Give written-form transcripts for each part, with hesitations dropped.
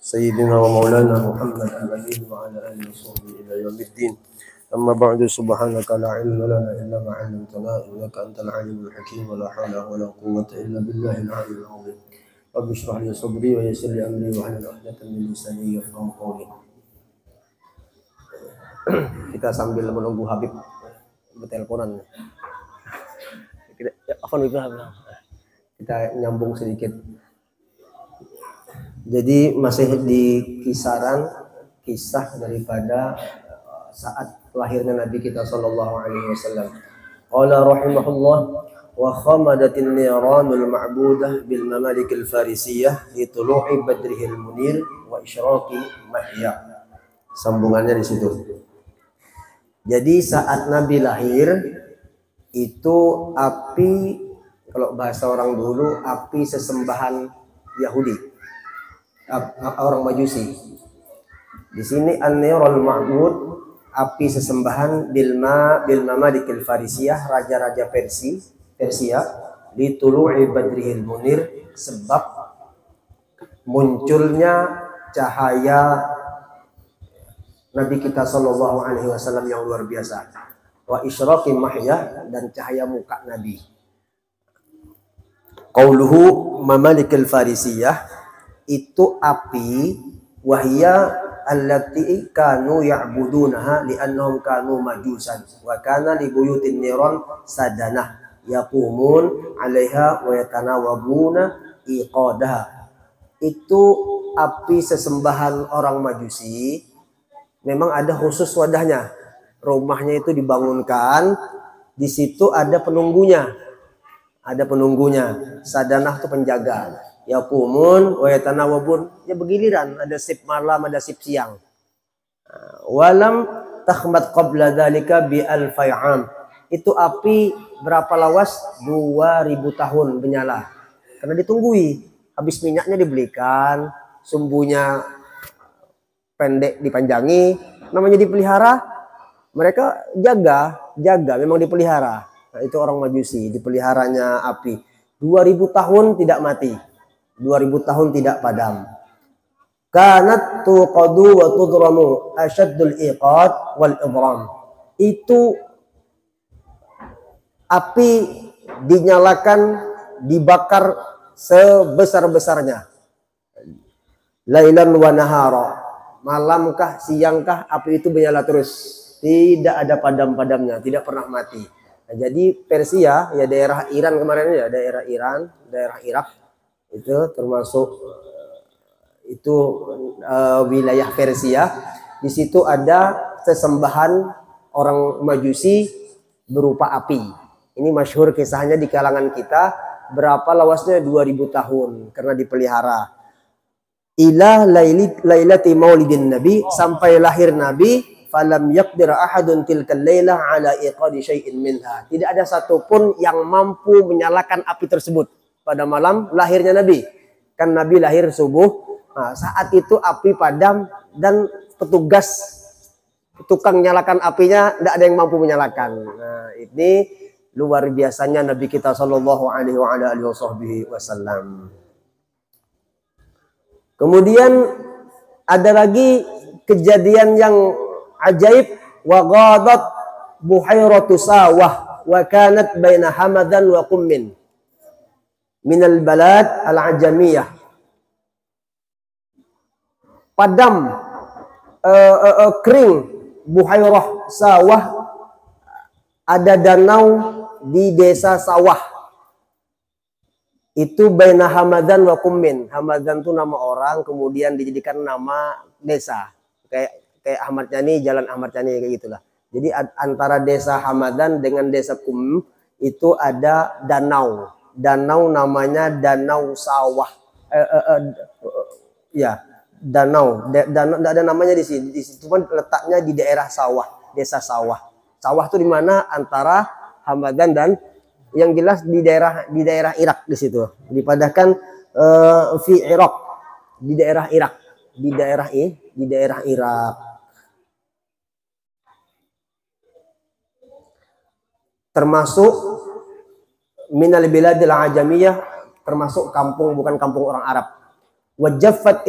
سيدنا ومولانا محمد الأمين وعلى آله وصحبه إلى يوم الدين. أما بعد سبحانك لا علم لنا إلا ما علمتنا إنك أنت العليم الحكيم ولا حول ولا قوة إلا بالله العلي العظيم. رب اشرح لي صدري ويسر لي أمري واحلل عقدة من لساني يفقهوا قولي. Kita sambil menunggu Habib berteleponan. Kita nyambung sedikit. Jadi masih di kisaran kisah daripada saat lahirnya Nabi kita sallallahu alaihi wasallam. Qala rahimahullah wa khamadatin niranul ma'budah bil mamalikil farisiyah li tulu'i badrihil munir wa isyraqi mahya. Sambungannya di situ. Jadi saat Nabi lahir itu api, kalau bahasa orang dulu, api sesembahan Yahudi, orang Majusi. Di sini an-nirul ma'bud, api sesembahan bil mamalikil farisiyah, raja-raja Persia, li tulu'i badrihil munir, sebab munculnya cahaya Nabi kita sallallahu alaihi wasallam yang luar biasa. Wa isyraqi mahya, dan cahaya muka Nabi. Qauluhu mamalikil farisiyah, itu api wahya allati kanu ya'budunaha li'annahum kanu majusan wa kana li buyutin niran sadanah yaqumun 'alaiha wa yatanawabuna iqadaha. Itu api sesembahan orang Majusi. Memang ada khusus wadahnya. Rumahnya itu dibangunkan, di situ ada penunggunya. Ada penunggunya. Sadanah itu penjaga. Yaqumun wa yatanawabun, ya bergiliran, ada sip malam, ada sip siang. Walam takhmat qabla dzalika bi alfay'am. Itu api berapa lawas? 2000 tahun menyala. Karena ditunggui. Habis minyaknya dibelikan, sumbunya pendek dipanjangi, namanya dipelihara. Mereka jaga, memang dipelihara. Nah, itu orang Majusi, dipeliharanya api. 2000 tahun tidak mati. 2000 tahun tidak padam. Kanat tuqadu wa tudramu asyaddul iqad wal idram. Itu api dinyalakan, dibakar sebesar-besarnya. Lailan wa nahara. Malamkah, siangkah, api itu menyala terus. Tidak ada padam-padamnya, tidak pernah mati. Nah, jadi Persia, ya daerah Iran kemarin ya, daerah Iran, daerah Irak, itu termasuk itu wilayah Persia. Di situ ada sesembahan orang Majusi berupa api. Ini masyhur kisahnya di kalangan kita. Berapa lawasnya? 2000 tahun karena dipelihara. Ila lailati maulidin Nabi, sampai lahir Nabi, falam yaqdir ahadun tilkal lailah ala iqadi syai'in minha. Tidak ada satupun yang mampu menyalakan api tersebut pada malam lahirnya Nabi. Kan Nabi lahir subuh. Nah, saat itu api padam dan petugas tukang nyalakan apinya tidak ada yang mampu menyalakan. Nah, ini luar biasanya Nabi kita sallallahu alaihi wasallam. Kemudian ada lagi kejadian yang ajaib. Wa ghadat buhairatu sawah wa kanat baina hamadan wa qummin minal balad al-ajamiyah. Padam, kering buhairah sawah, ada danau di desa sawah. Itu baina hamadan wa qummin. Hamadan itu nama orang, kemudian dijadikan nama desa. Kayak Ahmad Yani, Jalan Ahmad Yani, kayak gitulah. Jadi antara desa Hamadan dengan desa Qum itu ada danau. Danau namanya Danau Sawah. Ya, danau. Danau tidak ada namanya di sini. Di situ pun letaknya di daerah sawah, desa sawah. Sawah itu di mana? Antara Hamadan dan yang jelas di daerah Irak di situ. Dipadahkan fi Irak, di daerah Irak, di daerah Irak. Termasuk minal biladil ajamiyah, termasuk kampung bukan kampung orang Arab. Wajaffat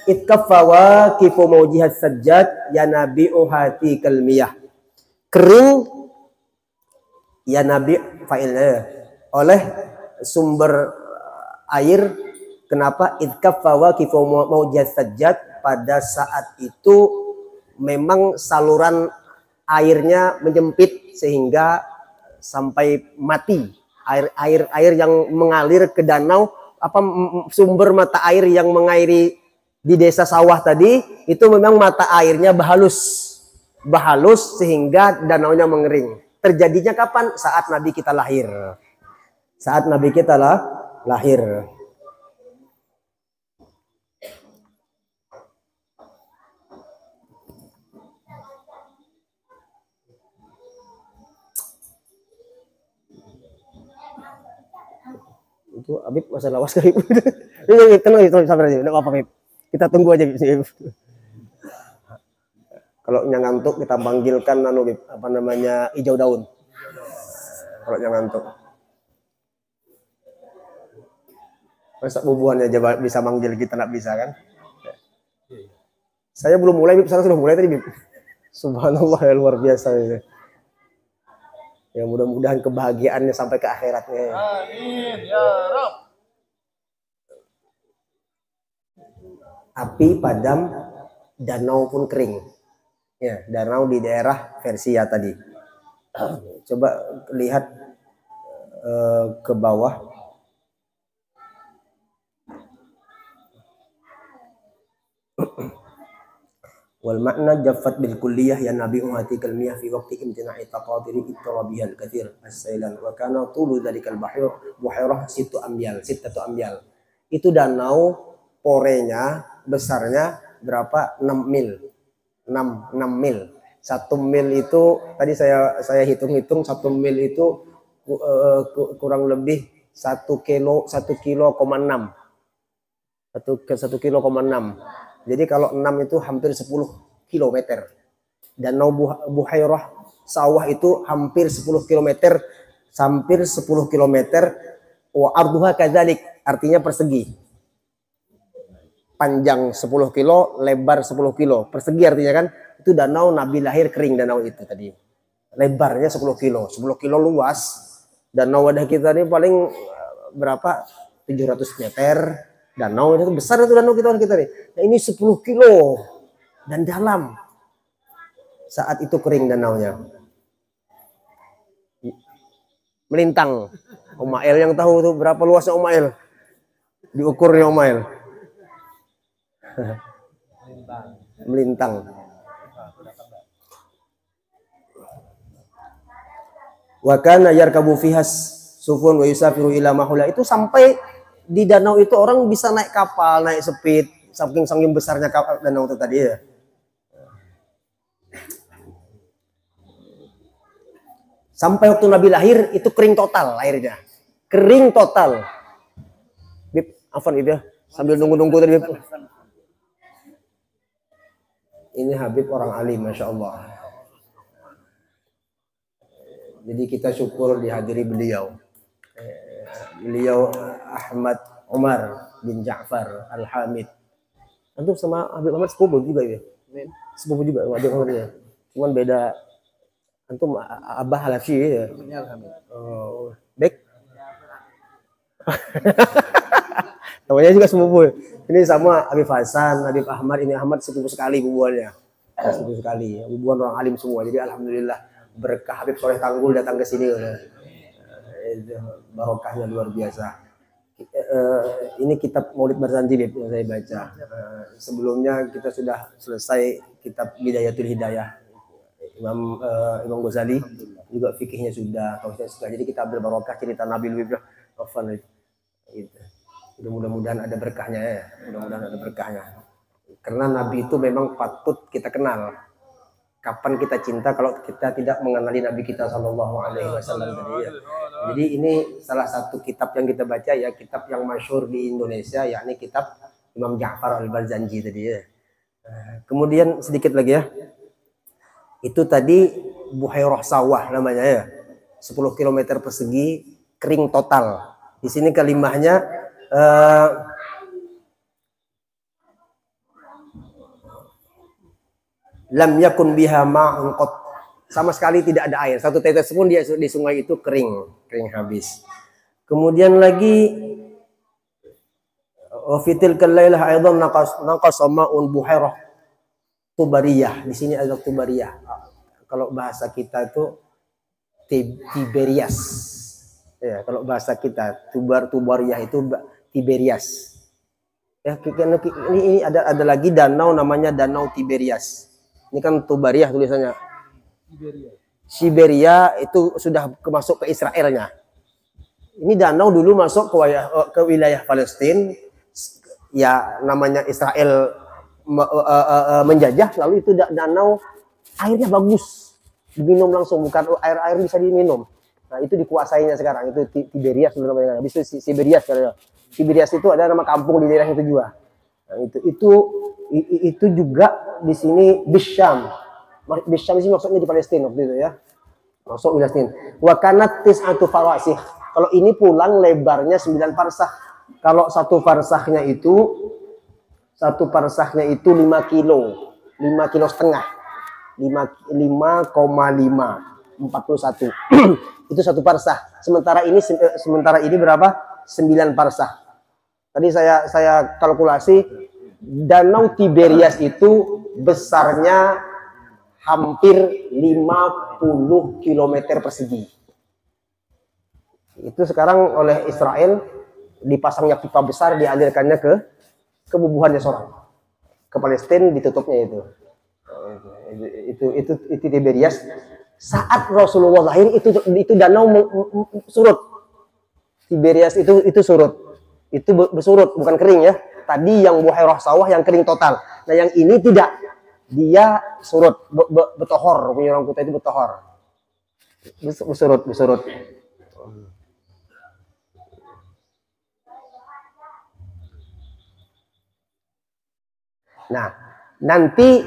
itkaffa waqifu mawjihat sajjad yanabi'u hati kalmiyah. Kering yanabi fa'ilnya oleh sumber air. Kenapa? Itkaffa waqifu mawjihat sajjad, pada saat itu memang saluran airnya menyempit sehingga sampai mati. Air yang mengalir ke danau, sumber mata air yang mengairi di desa sawah tadi itu memang mata airnya bahalus sehingga danaunya mengering. Terjadinya kapan? Saat Nabi kita lahir. Saat Nabi kita lahir. Itu Habib masalah was Habib. Tenang, sabar aja, enggak apa-apa Habib. Kita tunggu aja Habib. Kalau ngantuk kita panggilkan Habib, hijau daun. Kalau ngantuk. Masa bubuannya aja bisa manggil kita, enggak bisa kan? Saya belum mulai Habib, saya sudah mulai tadi Habib. Subhanallah, ya luar biasa ini. Ya mudah-mudahan kebahagiaannya sampai ke akhiratnya. Amin ya Rabb. Api padam, danau pun kering. Ya, danau di daerah Persia tadi. Coba lihat ke bawah. Wal makna jaffat bil kulliyah ya nabi umati kalmiyah fi waqti imtina'i taqadiri ittarabiha al-kathir as-sailan wa kana tulu dhalikal buhairah sittatu amyal. Itu danau porenya besarnya berapa? 6 mil. 6 mil. 1 mil itu tadi saya hitung-hitung 1 mil itu kurang lebih 1 kilo 1,6 kilo. 1,6 kilo. Jadi kalau 6 itu hampir 10 kilometer. Danau Buhairah sawah itu hampir 10 kilometer. Hampir 10 kilometer. Wa arduha kadzalik, artinya persegi. Panjang 10 kilo, lebar 10 kilo. Persegi artinya kan, itu danau Nabi lahir kering danau itu tadi. Lebarnya 10 kilo. 10 kilo luas. Danau wadah kita ini paling berapa? 700 meter. Danau itu besar itu danau kita nih. Nah, ini 10 kilo dan dalam. Saat itu kering danaunya. Melintang. Umail yang tahu tuh berapa luasnya Umail. Diukurnya Umail. Melintang. Wa kana yarkabu fihas sufun wa yusafiru ila mahula. Itu sampai di danau itu orang bisa naik kapal, naik speed, saking besarnya danau itu tadi ya. Sampai waktu Nabi lahir itu kering total airnya. Kering total. Bib, afan itu ya. Sambil nunggu-nunggu tadi Bib. Ini Habib orang alim, Masya Allah. Jadi kita syukur dihadiri beliau. Beliau Ahmad Umar bin Ja'far Al-Hamid. Antum sama Habib Ahmad sepupu juga ya? Sepupu juga wajah umurnya. Cuman beda. Antum Abah Halafi ya? Oh, baik. Namanya juga sepupu. Ini sama Habib Hasan, Habib Ahmad. Ini Ahmad sepupu sekali bubuannya. Sepupu sekali. Bubuan orang alim semua. Jadi alhamdulillah berkah Habib Soleh Tanggul datang ke sini. Barokahnya luar biasa. Ini kitab Maulid Barzanji yang saya baca. Sebelumnya kita sudah selesai kitab Bidayatul Hidayah Imam Ghazali, juga fikihnya sudah, tauhidnya sudah. Jadi kita ambil barokah cerita Nabi Luwibah. Mudah-mudahan ada berkahnya ya. Mudah-mudahan ada berkahnya. Karena Nabi itu memang patut kita kenal. Kapan kita cinta kalau kita tidak mengenali Nabi kita Shallallahu Alaihi Wasallam tadi ya. Jadi ini salah satu kitab yang kita baca ya, kitab yang masyhur di Indonesia, yakni kitab Imam Ja'far Al-Barzanji tadi ya. Kemudian sedikit lagi ya. Itu tadi Buhairah sawah namanya ya. 10 km persegi kering total. Di sini kalimahnya lam yakun biha ma'un qat. Sama sekali tidak ada air. Satu tetes pun di sungai itu kering habis. Kemudian lagi fitil kalailah aidan naqas ma'un buhairah Tubariyah. Di sini ada Tubariyah. Kalau bahasa kita itu Tiberias. Ya, kalau bahasa kita Tubariyah itu Tiberias. Ya, ini ada lagi danau namanya Danau Tiberias. Ini kan Tubariyah tulisannya. Siberia itu sudah masuk ke Israelnya. Ini danau dulu masuk ke wilayah Palestina. Ya, namanya Israel menjajah, lalu itu danau airnya bagus, diminum langsung, bukan air bisa diminum. Nah, itu dikuasainya sekarang, itu Tiberias namanya. Habis itu Siberias sekarang. Siberias itu ada nama kampung di daerah itu juga. Nah, itu juga di sini Bisham. Bisham ini maksudnya di Palestina waktu itu ya. Masuk Palestina. Wa kanat tis'atu farasih. Kalau ini pulang lebarnya 9 farsakh. Kalau satu farsaknya itu 5 kilo. 5 kilo setengah. 5,5 41. Itu satu farsakh. Sementara ini berapa? 9 farsakh. Tadi saya kalkulasi Danau Tiberias itu besarnya hampir 50 km persegi. Itu sekarang oleh Israel dipasangnya pipa besar, dialirkannya ke bubuhannya seorang. Ke Palestina ditutupnya itu. Itu Tiberias. Saat Rasulullah lahir itu danau surut. Tiberias itu surut. Itu bersurut, bukan kering ya. Tadi yang buhairah sawah yang kering total. Nah, yang ini tidak. Dia surut, betohor, punya orang Kuta itu betohor. Bersurut. Nah, nanti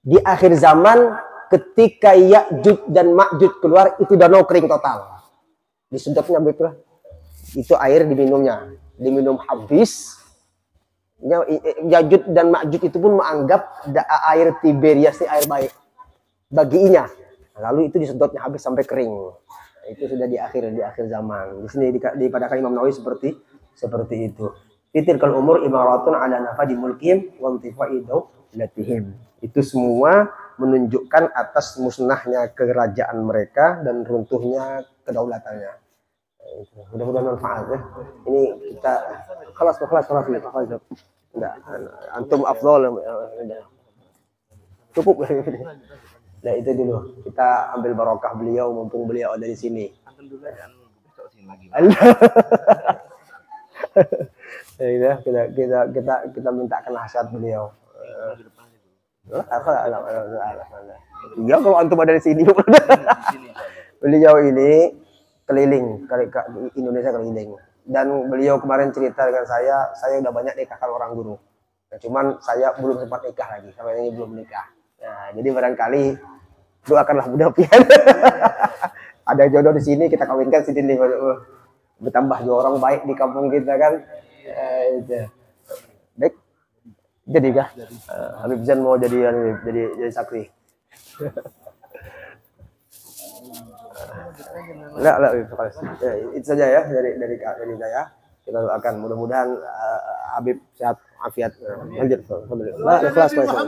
di akhir zaman ketika Ya'juj dan Ma'juj keluar, itu danau kering total. Disedotnya betul. Itu air diminum habis. Ya'juj dan Ma'juj itu pun menganggap air Tiberias ini air baik baginya. Lalu itu disedotnya habis sampai kering. Itu sudah di akhir zaman. Di sini dikatakan Imam Nawawi seperti itu. Fitilkal umur imaratun ala nafadi mulkihim wa intifa'i dawlatihim. Itu semua menunjukkan atas musnahnya kerajaan mereka dan runtuhnya kedaulatannya. Mudah-mudahan manfaat ya. Ini kita kelas. Enggak, antum afdol. Cukup. Nah, itu dulu. Kita ambil barokah beliau mumpung beliau ada di sini. Ya, kita mintakan nasihat beliau. Ya, kalau antum ada di sini. Beliau ini keliling Indonesia keliling, dan beliau kemarin cerita dengan saya udah banyak nikahkan orang guru. Nah, cuman saya belum sempat nikah lagi, sampai ini belum nikah. Nah, jadi barangkali doakanlah mudah-mudahan ada jodoh di sini, kita kawinkan sini nih, bertambah 2 orang baik di kampung kita kan. Baik, jadi kah? Habib Zain mau jadi saksi. Enggak, itu saja ya dari saya. Kita doakan mudah-mudahan Habib sehat afiat. Lanjut. Alhamdulillah.